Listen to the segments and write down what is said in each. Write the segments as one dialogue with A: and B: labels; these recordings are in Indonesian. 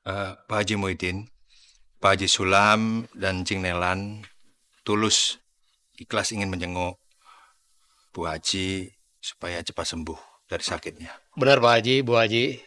A: Pak Haji Muhyiddin, Pak Haji Sulam, dan Cing Nelan tulus ikhlas ingin menjenguk Bu Haji supaya cepat sembuh dari sakitnya.
B: Benar Pak Haji, Bu Haji.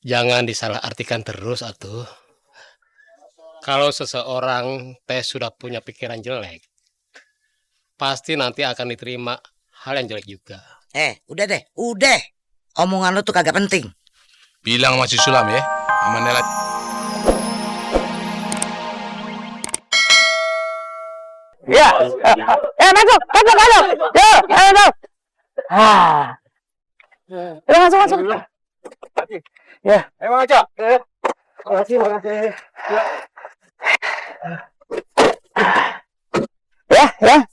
B: Jangan disalahartikan terus atuh. Kalau seseorang sudah punya pikiran jelek, pasti nanti akan diterima hal yang jelek juga.
C: Udah deh, udah. Omongan lu tuh kagak penting.
D: Bilang sama si Sulam ya, sama Nela.
E: Ya, masuk. Yuk, masuk. Masuk. Ya, emang aja. Makasih. Ya.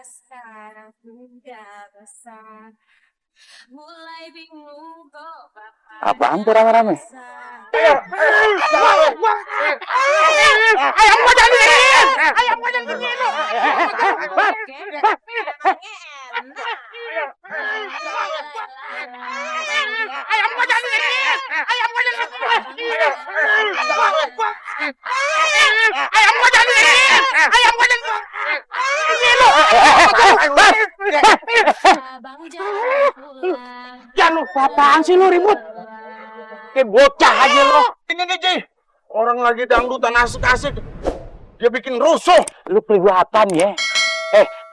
F: Sekarang sudah besar, mulai bingung kok bapak.
E: Apaan tuh rame-rame?
F: Ayam gua jadiin.
E: Jangan lupa, apaan sih lu ribut? Kayak bocah aja lo. Ini nih, Ji. Orang lagi dangdutan asik-asik. Dia bikin rusuh. Lu kelihatan ya.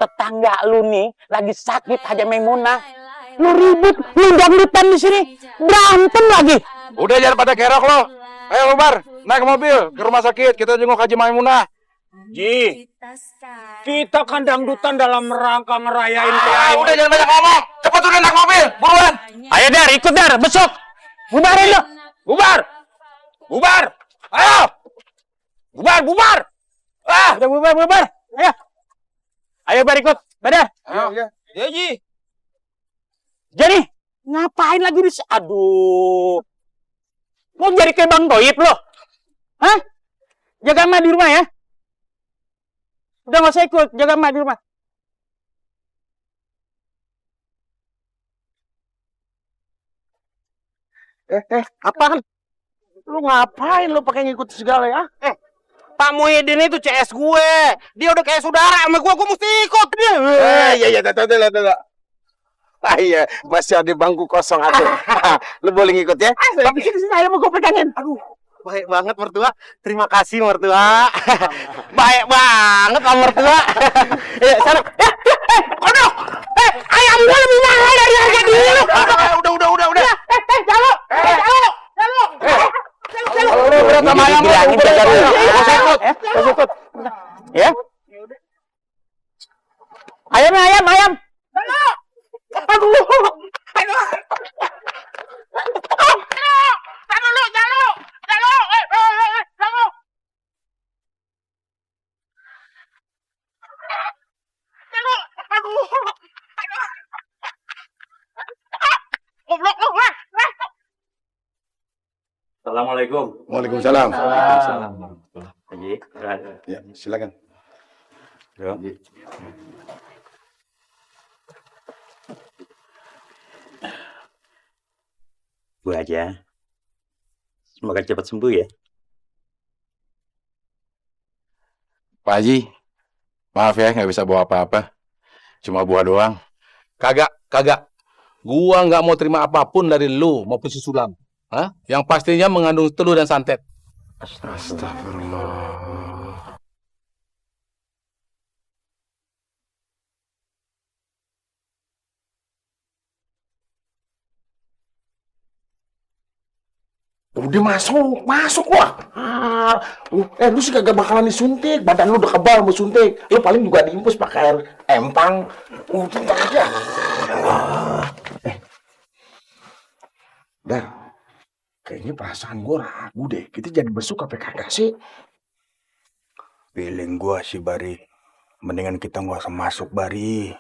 E: Tetangga lu nih lagi sakit Haja Maimunah. Lu ribut, lu dangdutan di sini. Berantem lagi.
D: Udah jangan pada kerok lo. Ayo lo Bar, naik mobil ke rumah sakit. Kita jenguk Haji Maimunah.
E: Ji, kita kan dangdutan dalam rangka ngerayain
D: Udah jangan banyak ngomong. Cepat udah naik mobil, buruan.
E: Ayo Dar, ikut Dar, besok. Bubarin lo. Bubar. Ayo. Bubar. Udah bubar. Ayo Bar ikut. Badar.
D: Ayo.
E: Ya Ji. Jadi, ngapain lagi di sini? Aduh. Mau jadi kayak Bang Toib lo? Hah? Jaga emak di rumah ya. Udah nggak usah ikut, jaga emak di rumah. Apaan? Lu ngapain lu pakai ngikut segala ya? Pak Muhyiddin itu CS gue. Dia udah kayak saudara sama gue mesti ikut dia.
G: Iya, tuh. Iya, masih ada bangku kosong aku. Lu boleh ngikut ya?
E: Tapi sini saya mau gue pegangin. Aduh, baik banget mertua. Terima kasih mertua. Baik banget lah mertua. Sana. Kodok. Ayam gue lebih mahal dari harga diri lu. Udah. Jalo.
G: Lu berat sama ayam lu.
E: Mau ikut. Ya. Ayam. Aduh.
G: Assalamualaikum.
D: Waalaikumsalam.
G: Haji,
D: Ya, silakan.
G: Bu aja. Semoga cepat sembuh ya.
D: Pak Haji, maaf ya nggak bisa bawa apa-apa. Cuma buah doang. Kagak. Gua nggak mau terima apapun dari lu maupun si Sulam. Hah? Yang pastinya mengandung telur dan santet. Astagfirullah.
G: Udah masuk wah. Lu sih kagak bakalan disuntik. Badan lu udah kebal mau suntik. Lu paling juga diimpus pakai air empang. Udah aja. Dar, kayaknya perasaan gue ragu deh. Kita jadi besuk apa kagak sih?
A: Feeling gua sih Bari, mendingan kita nggak usah masuk Bari.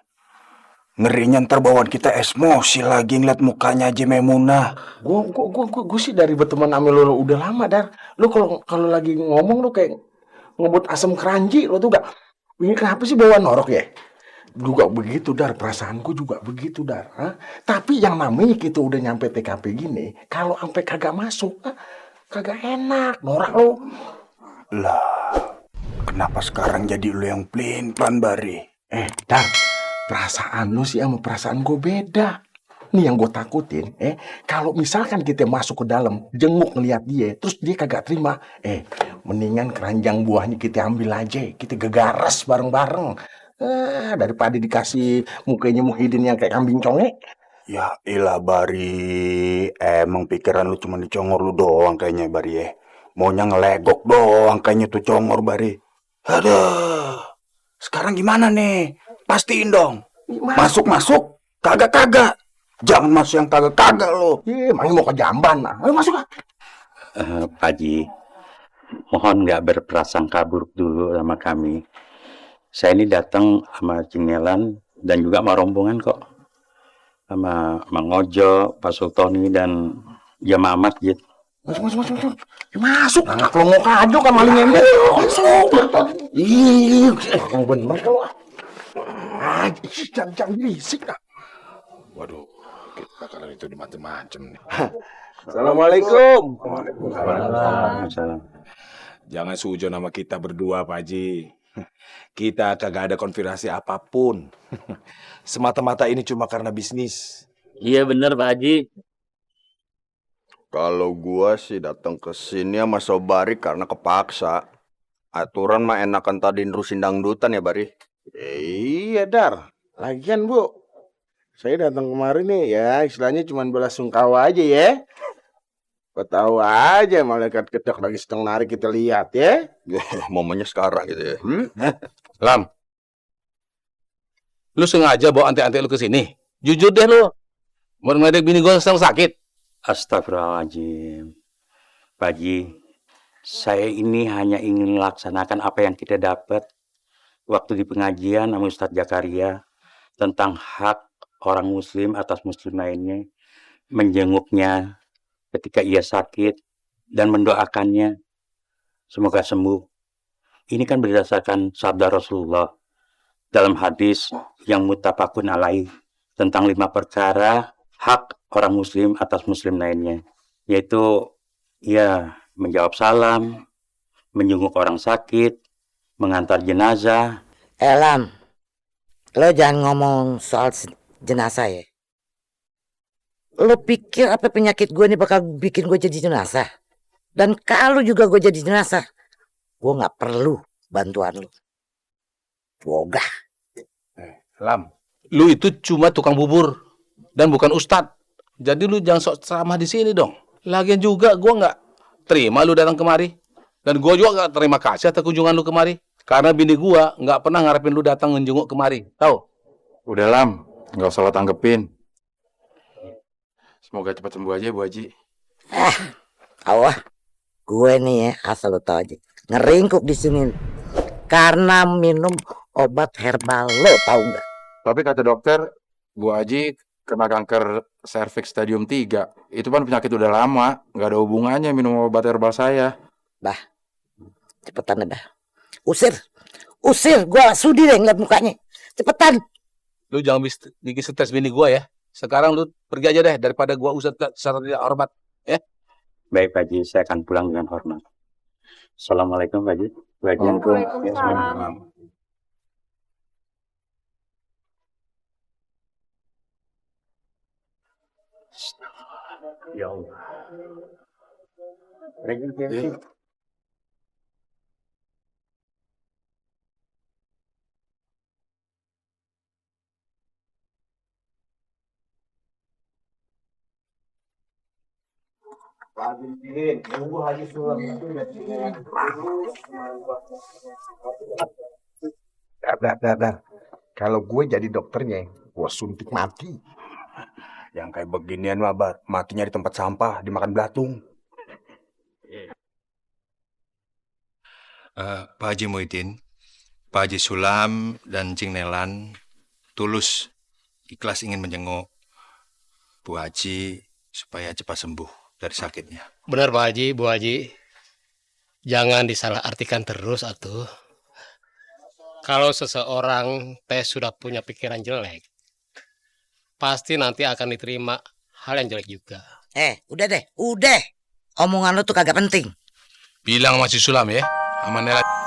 A: Ngerinya ntar bawaan kita emosi lagi ngeliat mukanya Haji Maimunah.
G: Gue sih dari berteman sama lu udah lama, Dar. Lu kalau lagi ngomong lu kayak ngebut asam keranji lu tuh gak. Ini kenapa sih bawa norok ya? juga begitu, Dar. Perasaanku juga begitu, Dar. Hah? Tapi yang namanya kita udah nyampe TKP gini, kalau sampai kagak masuk, kagak enak. Norak lo.
E: Lah, kenapa sekarang jadi lu yang pelin-pelan, Bari?
G: Dar, perasaan lu sih sama perasaan gue beda. Nih yang gue takutin, kalau misalkan kita masuk ke dalam, jenguk ngeliat dia, terus dia kagak terima, mendingan keranjang buahnya kita ambil aja, kita gegares bareng-bareng. Daripada dikasih mukanya Muhyiddin yang kayak kambing conge.
E: Ya ilah, Bari. Emang pikiran lu cuma dicongor lu doang kayaknya, Bari ya. Maunya ngelegok doang kayaknya tuh congor, Bari. Aduh. Sekarang gimana nih? Pastiin dong. Masuk-masuk. Kagak-kagak. Jangan masuk yang kagak-kagak lo.
G: Emangnya mau ke jamban, ayo masuk.
H: Pak Haji, mohon nggak berprasangka buruk dulu sama kami. Saya ini datang sama Cing Nelan dan juga sama rombongan kok. Sama Mang Ojo, Pak Sultoni, dan jamaah masjid.
G: Masuk. Anak lo mau kado kan maling ember. Masuk. Yang bener kalau. Jangan berisik dah.
D: Waduh, kita kalian itu macem-macem nih.
E: Assalamualaikum.
H: Waalaikumsalam.
D: Jangan sujon sama kita berdua, Pak Haji. Kita kagak ada konspirasi apapun. Semata-mata ini cuma karena bisnis.
H: Iya bener Pak Haji.
E: Kalau gua sih datang ke sini sama Sobari karena kepaksa. Aturan mah enakan tadi nerusin dangdutan ya, Bari.
G: Iya, Dar. Lagian, Bu, saya datang kemarin nih ya, istilahnya cuma balas sungkawa aja ya. Tahu aja malaikat kedak lagi sedang narik kita lihat ya.
E: Momennya sekarang gitu ya.
D: Lam, lu sengaja bawa antek-antek lu ke sini? Jujur deh lu. Mau ngeledek bini gue sedang sakit.
H: Astagfirullahaladzim. Pak Haji, saya ini hanya ingin melaksanakan apa yang kita dapat waktu di pengajian sama Ustadz Jakaria tentang hak orang muslim atas muslim lainnya, menjenguknya ketika ia sakit dan mendoakannya semoga sembuh. Ini kan berdasarkan sabda Rasulullah dalam hadis yang muttafaqun alaih tentang 5 perkara hak orang muslim atas muslim lainnya, yaitu ya menjawab salam, menjenguk orang sakit, mengantar jenazah.
C: Lam, lo jangan ngomong soal jenazah ya. Lo pikir apa penyakit gue ini bakal bikin gue jadi jenazah? Dan kalau juga gue jadi jenazah, gue nggak perlu bantuan lo. Wogah.
D: Lam, lu itu cuma tukang bubur dan bukan ustadz. Jadi lu jangan sok ceramah di sini dong. Lagian juga gua nggak terima lu datang kemari. Dan gua juga nggak terima kasih atas kunjungan lu kemari. Karena bini gua nggak pernah ngarepin lu datang menjenguk kemari. Tahu?
I: Udah Lam, nggak usah lo tanggepin. Semoga cepat sembuh aja Bu Haji.
C: Awah, gue nih ya asal lo tau aja, ngeringkuk di sini karena minum obat herbal, lo tau nggak?
I: Tapi kata dokter, Bu Haji kena kanker serviks stadium 3. Itu kan penyakit udah lama, nggak ada hubungannya minum obat herbal saya.
C: Bah, cepetan dah. Usir, gue sudi deh ngeliat mukanya. Cepetan.
D: Lu jangan bikin stres bini gua ya. Sekarang lu pergi aja deh daripada gua usah secara tidak hormat. Ya.
H: Baik Pak Haji, saya akan pulang dengan hormat. Assalamualaikum Pak Haji.
F: Waalaikumsalam.
H: Ya Allah.
G: Dar. Kalau gue jadi dokternya, gue suntik mati.
E: Yang kayak beginian mah, matinya di tempat sampah, dimakan belatung.
A: Pak Haji Muhyiddin, Pak Haji Sulam, dan Cing Nelan tulus ikhlas ingin menjenguk Bu Haji supaya cepat sembuh dari sakitnya.
B: Benar Pak Haji, Bu Haji. Jangan disalahartikan terus atuh. Kalau seseorang teh sudah punya pikiran jelek, pasti nanti akan diterima hal yang jelek juga.
C: Udah deh, udah. Omongan lu tuh kagak penting.
D: Bilang sama si Sulam ya, sama Nela.